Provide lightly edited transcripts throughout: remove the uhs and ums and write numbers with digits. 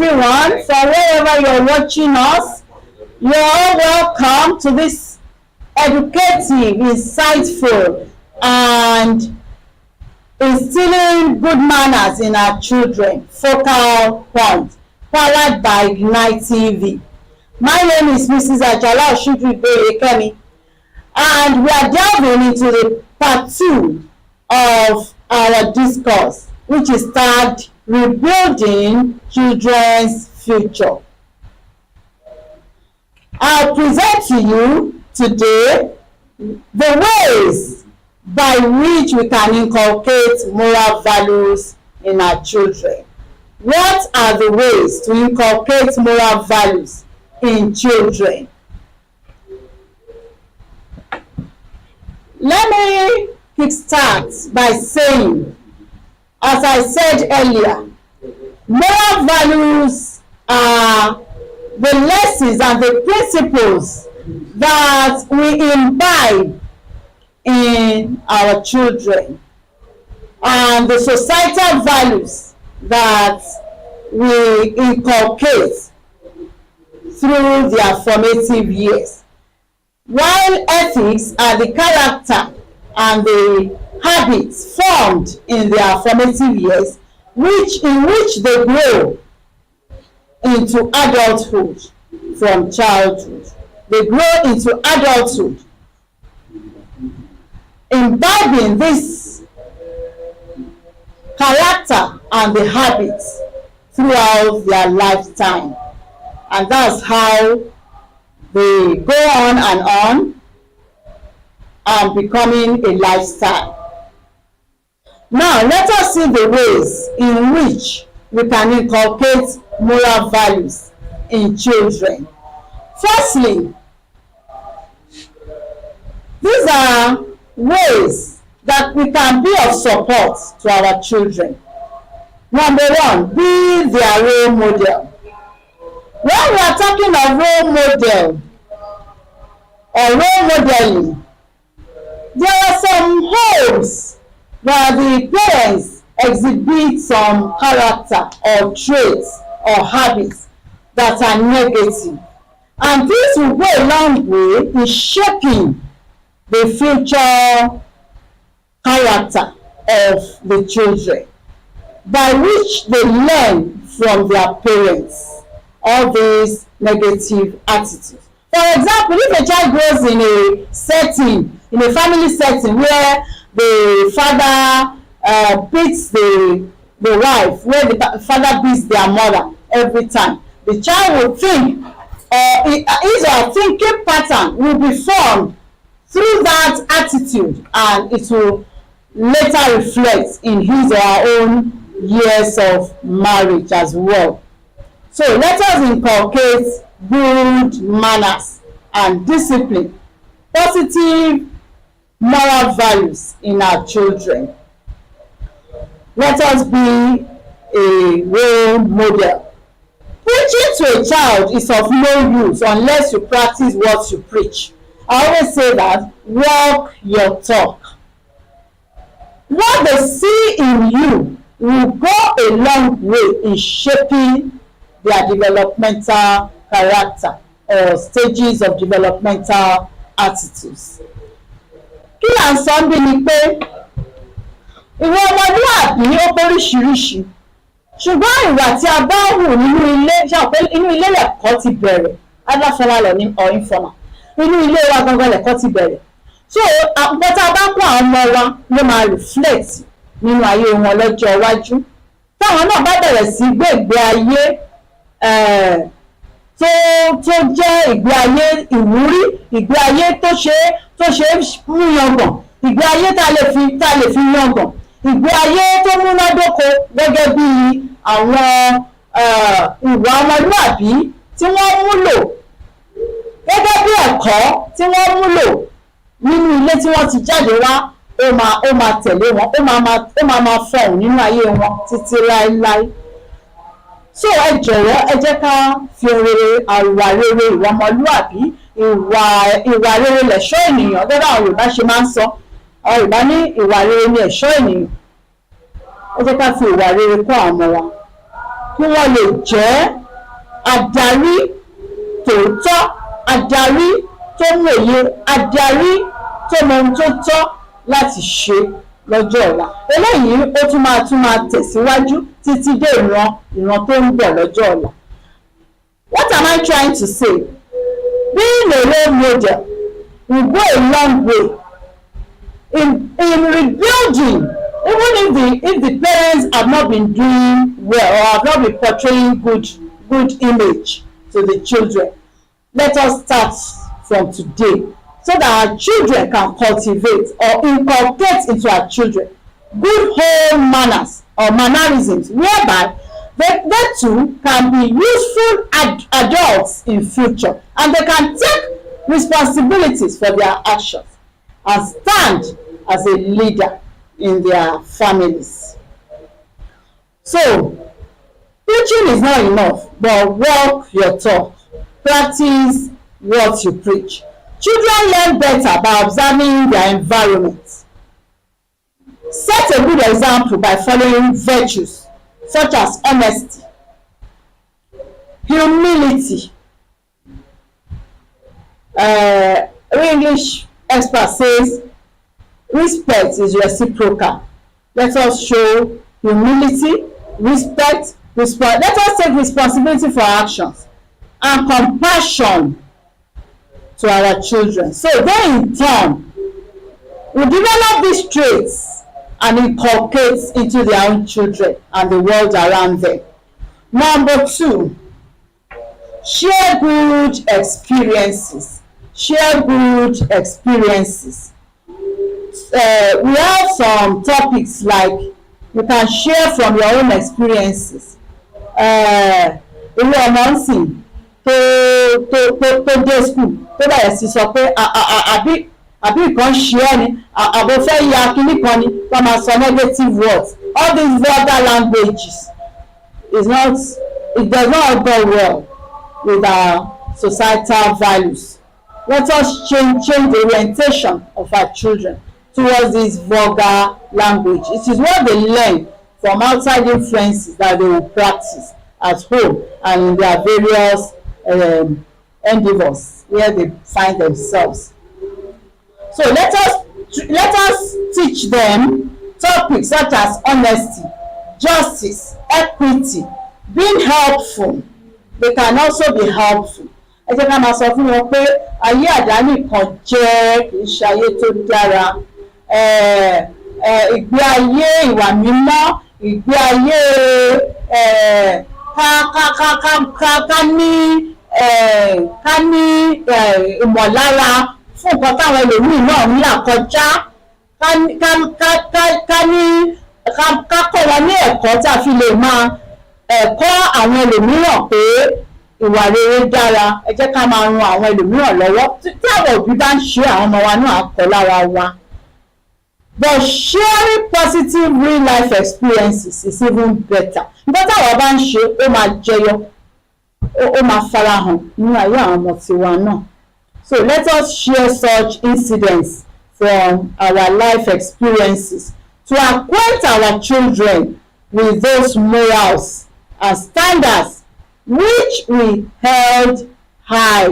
everyone from wherever you're watching us. You're all welcome to this educative, insightful, and instilling good manners in our children focal point, powered by Ignite TV. My name is Mrs. Ajala Oshudribe, and we are delving into the part 2 of our discourse, which is tagged Rebuilding Children's Future. I'll present to you today the ways by which we can inculcate moral values in our children. What are the ways to inculcate moral values in children? Let me kickstart by saying, as I said earlier, moral values are the lessons and the principles that we imbibe in our children and the societal values that we inculcate through their formative years. While ethics are the character and the habits formed in their formative years, in which they grow into adulthood from childhood. They grow into adulthood, imbibing this character and the habits throughout their lifetime. And that's how they go on and becoming a lifestyle. Now, let us see the ways in which we can inculcate moral values in children. Firstly, these are ways that we can be of support to our children. Number one, be their role model. When we are talking of role model or role modeling, there are some homes where the parents exhibit some character or traits or habits that are negative. And this will go a long way in shaping the future character of the children, by which they learn from their parents all these negative attitudes. For example, if a child grows in a family setting where the father beats the wife, where the father beats their mother every time, the child will think, his or her thinking pattern will be formed through that attitude, and it will later reflect in his or her own years of marriage as well. So let us inculcate good manners and discipline, positive moral values in our children. Let us be a role model. Preaching to a child is of no use unless you practice what you preach. I always say that, walk your talk. What they see in you will go a long way in shaping their developmental character or stages of developmental attitudes. Kí là ń sọ bí ni pé ìwọ ọmọlúwàbí ó póríṣiríṣi, ṣùgbọ́n ìwà tí a bá hù nínú ilé, ṣàpé inú ilé lẹ̀kọ́ ti bẹ̀rẹ̀, adáfọlálẹ̀ ní or informal, inú ilé wa gangan lẹ̀kọ́ ti bẹ̀rẹ̀. So àpótá a bá kó àwọn ọmọ wa ló máa reflect nínú ayé wọn lọ́jọ́ iwájú. Táwọn náà bá bẹ̀rẹ̀ sí gbé ìgbé ayé tó jẹ́ ìgbé ayé ìwúrí, ìgbé ayé tó ṣe mú yangàn, ìgbé ayé tá lè fi yangàn, ìgbé ayé tó múnádóko gẹ́gẹ́ bí àwọn ìwà ọmọlúwàbí tí wọ́n múlò, gẹ́gẹ́ bí ẹ̀kọ́ tí wọ́n múlò nínú ilé tí wọ́n ti jáde wá, ó máa tẹ̀lé wọn, ó máa fọhùn nínú ayé wọn títí láéláé. So ẹ jọ̀wọ́ ẹ jẹ́ ká fi ìwà rere, ìwà ọmọlúwàbí, ìwà rere lẹ̀ṣọ́ ènìyàn, gẹ́gẹ́ àwọn Yorùbá ṣe máa ń sọ. Àwọn Yorùbá ní ìwà rere ni ẹ̀ṣọ́ ènìyàn. Ẹ jẹ́ ká fi ìwà rere kọ́ àwọn ọmọ wa. kí wọ́n lè jẹ́ adarí tòótọ́, adarí tó mòye, adarí tó mọ ohun tó tọ́ láti ṣe lọ́jọ́ ọ̀la. Eléyìí ó tún máa tẹ̀síwájú títí dé ìran tó ń bọ̀ lọ́jọ́ ọ̀la. What am I trying to say? Being a role model will go a long way in rebuilding, even if the parents have not been doing well or have not been portraying good image to the children. Let us start from today so that our children can cultivate or inculcate into our children good home manners or mannerisms, whereby they too can be useful adults in future, and they can take responsibilities for their actions and stand as a leader in their families. So, preaching is not enough, but walk your talk. Practice what you preach. Children learn better by observing their environment. Set a good example by following virtues such as honesty, humility. English expert says respect is reciprocal. Let us show humility, respect, let us take responsibility for our actions, and compassion to our children. So they in turn will develop these traits and inculcate into their own children and the world around them. Number 2, share good experiences. Share good experiences. We have some topics like you can share from your own experiences. Irú ọmọ ń sìn tó dé school tó bẹ̀rẹ̀ sí sọ pé àbí nǹkan ṣe ọ́ ni, àbò fẹ́ ya kíní kan ni, wọ́n máa sọ negative words. All these vulgar languages it does not go well with our societal values. Let us change the orientation of our children towards this vulgar language. It is what they learn from outside influences that they will practice at home and in their various endeavors where they find themselves. So let us teach them topics such as honesty, justice, equity, being helpful. They can also be helpful. Ẹ jẹ́ ká máa sọ fún wọn pé ayé àdáni kan jẹ́ kì í ṣe ayé tó dára. Ìgbé ayé ìwà mímọ́, ìgbé ayé ká ní ìmọ̀lára fún nǹkan táwọn ẹlòmíì náà ń là kọjá, ká kọ́ wọn ní ẹ̀kọ́ tí a fi lè máa kọ́ àwọn ẹlòmíràn pé ìwà rere dára. Ẹ jẹ́ ká máa ran àwọn ẹlòmíràn lọ́wọ́. Tí àwọn òbí bá ń ṣe, àwọn ọmọ wa náà á kọ́ lára wa. But sharing positive real life experiences is even better. Nígbà táwọn bá ń ṣe, ó máa jẹyọ, ó máa farahàn nínú ayé àwọn ọmọ tiwa náà. So let us share such incidents from our life experiences to acquaint our children with those morals and standards which we held high.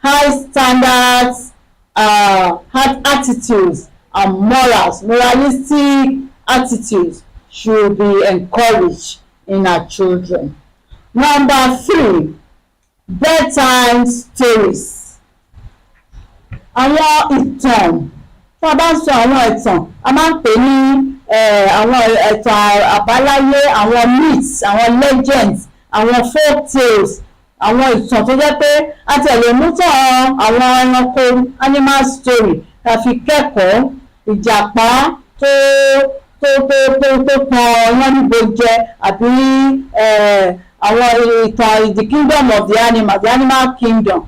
High standards, attitudes and moralistic attitudes should be encouraged in our children. Number 3, bedtime stories. Àwọn ìtàn, tí a bá ń sọ àwọn ìtàn, a máa ń pè ní àwọn ìtàn àbáláyé, àwọn myths, àwọn legends, àwọn folk tales, àwọn ìtàn tó jẹ́ pé a tẹ̀lé mú tàn àwọn ẹranko, animal story, ká fi kẹ́kọ̀ọ́. Ìjàpá tó tan wọ́n níbo jẹ, àbí àwọn ìtàn the kingdom of the animal kingdom,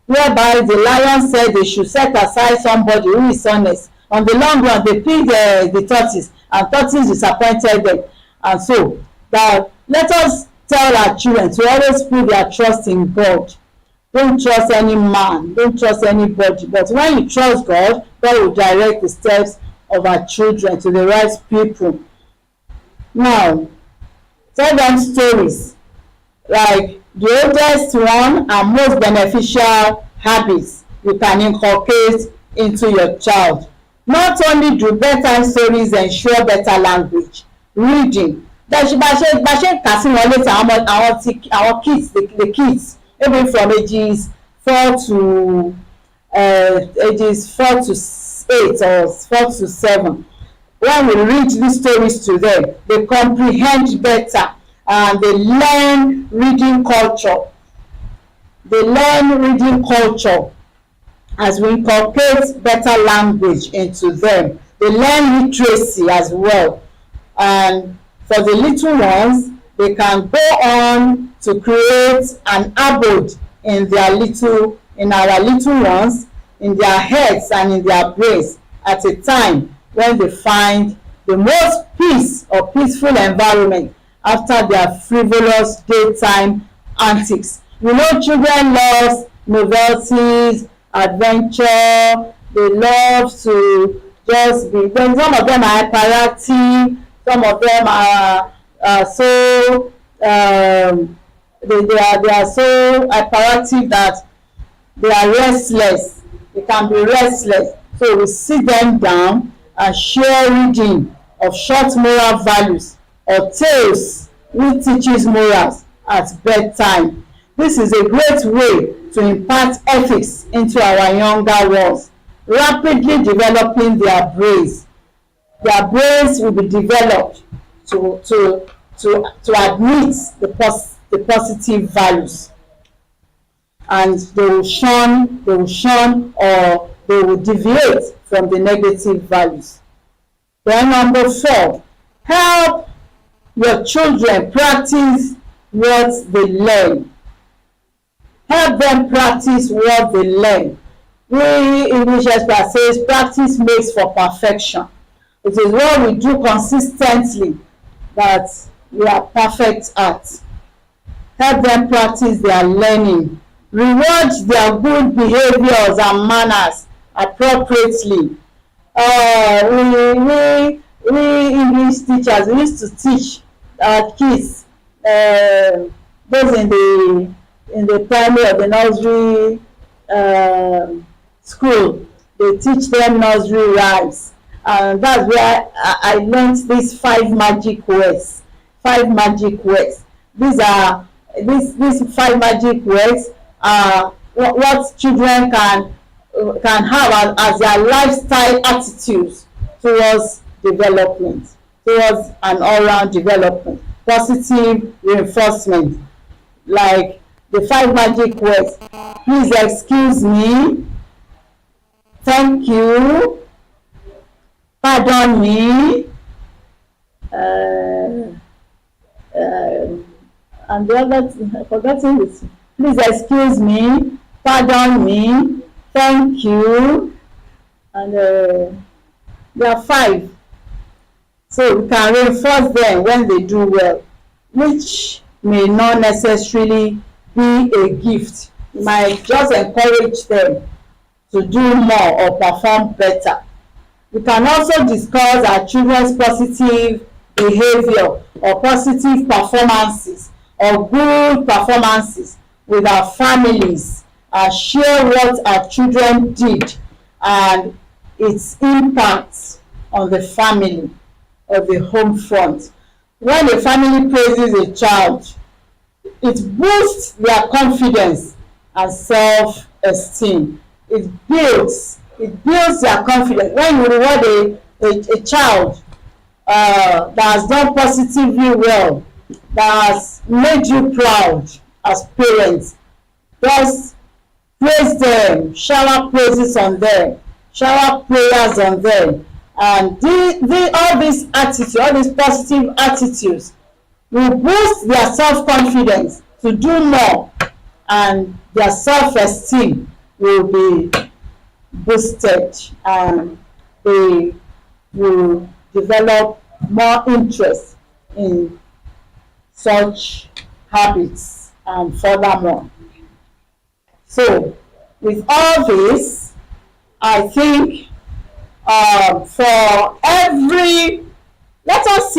whereby the lion said they should set aside somebody who is honest. On the long run, they picked the tortoise, and tortoise disappointed them. And so, that let us tell our children to always put their trust in God. Don't trust any man, don't trust anybody. But when you trust God, God will direct the steps of our children to the right people. Now, tell them stories Like the oldest one and most beneficial habits you can inculcate into your child. Not only do bedtime stories ensure better language, reading, bá ṣe ń kà sí wọn létí àwọn kids, the kids maybe from ages 4 to 8 or 4 to 7. When we read these stories to them, they comprehend better and they learn reading culture. They learn reading culture as we inculcate better language into them. They learn literacy as well. And for the little ones, they can go on to create an abode in our little ones, in their heads and in their brains at a time when they find the most peace or peaceful environment after their frivolous daytime antics. Children love novelties, adventure. They love to just be. Then some of them are hyperactive. Some of them are so they are so hyperactive that they are restless. They can be restless. So we sit them down and share reading of short moral values or tales which teaches morals at bedtime. This is a great way to impart ethics into our younger ones, rapidly developing their brains. Their brains will be developed to admit the positive values, and they will shun or they will deviate from the negative values. Then number 4, help your children practice what they learn. Help them practice what they learn. We English expert says practice makes for perfection. It is what we do consistently that we are perfect at. Help them practice their learning. Reward their good behaviors and manners appropriately. We English teachers, we used to teach our kids, those in the primary or the nursery school. They teach them nursery rhymes, and that's where I learned these 5 magic words. 5 magic words. These 5 magic words are what children can have as their lifestyle attitudes towards development, towards an all-round development. Positive reinforcement, like the 5 magic words: please excuse me, thank you, pardon me, and the other thing, I forgotten it. Please excuse me, pardon me, thank you, and there are 5. So we can reinforce them when they do well, which may not necessarily be a gift. You might just encourage them to do more or perform better. We can also discuss our children's positive behavior or positive performances or good performances with our families, and share what our children did and its impact on the family or the home front. When a family praises a child, it boosts their confidence and self-esteem. It builds their confidence. When you reward a child that has done positively well, that has made you proud as parents, just praise them, shower praises on them, shower prayers on them, and all these attitudes, all these positive attitudes will boost their self-confidence to do more, and their self-esteem will be boosted, and they will develop more interest in such habits and furthermore. So with all this, I think for every, let us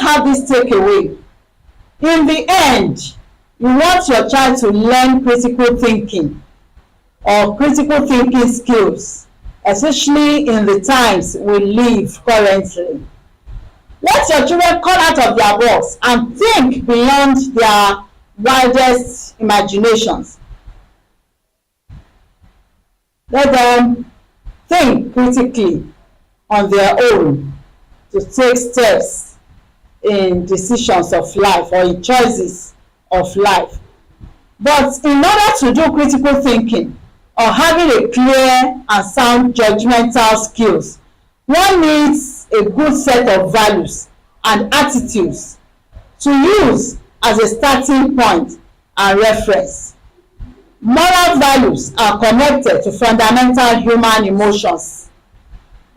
have this takeaway. In the end, you want your child to learn critical thinking or critical thinking skills, especially in the times we live currently. Let your children come out of their box and think beyond their wildest imaginations. Let them think critically on their own to take steps in decisions of life or in choices of life. But in order to do critical thinking or having a clear and sound judgmental skills, one needs a good set of values and attitudes to use as a starting point and reference. Moral values are connected to fundamental human emotions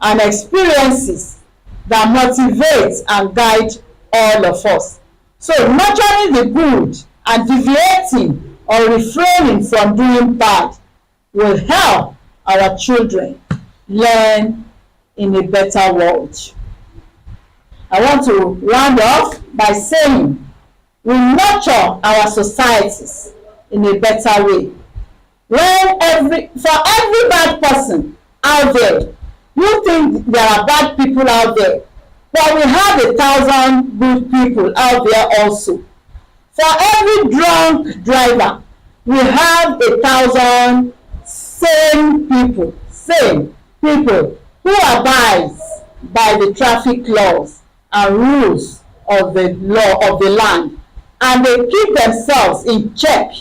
and experiences that motivate and guide all of us. So nurturing the good and deviating or refraining from doing bad will help our children learn in a better world. I want to round off by saying we nurture our societies in a better way. For every bad person out there, you think there are bad people out there, but we have 1,000 good people out there also. For every drunk driver, we have 1,000 sane people who abide by the traffic laws and rules of the law of the land, and they keep themselves in check,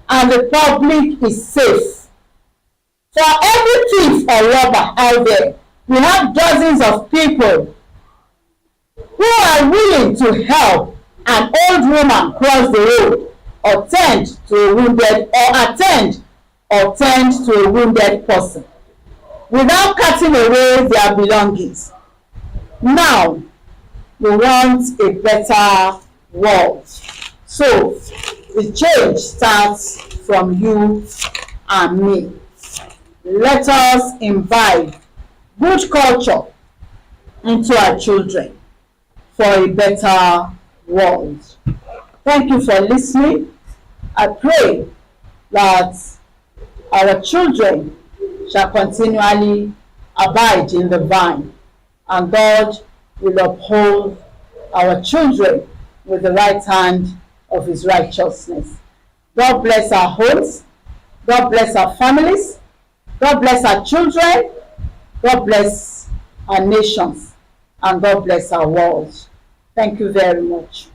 and the public is safe. For every thief or robber out there, we have dozens of people who are willing to help an old woman cross the road or tend to a wounded person without cutting away their belongings. Now, we want a better world. So, the change starts from you and me. Let us imbibe good culture into our children for a better world. Thank you for listening. I pray that our children shall continually abide in the vine, and God will uphold our children with the right hand of his righteousness. God bless our homes. God bless our families. God bless our children. God bless our nations. And God bless our world. Thank you very much.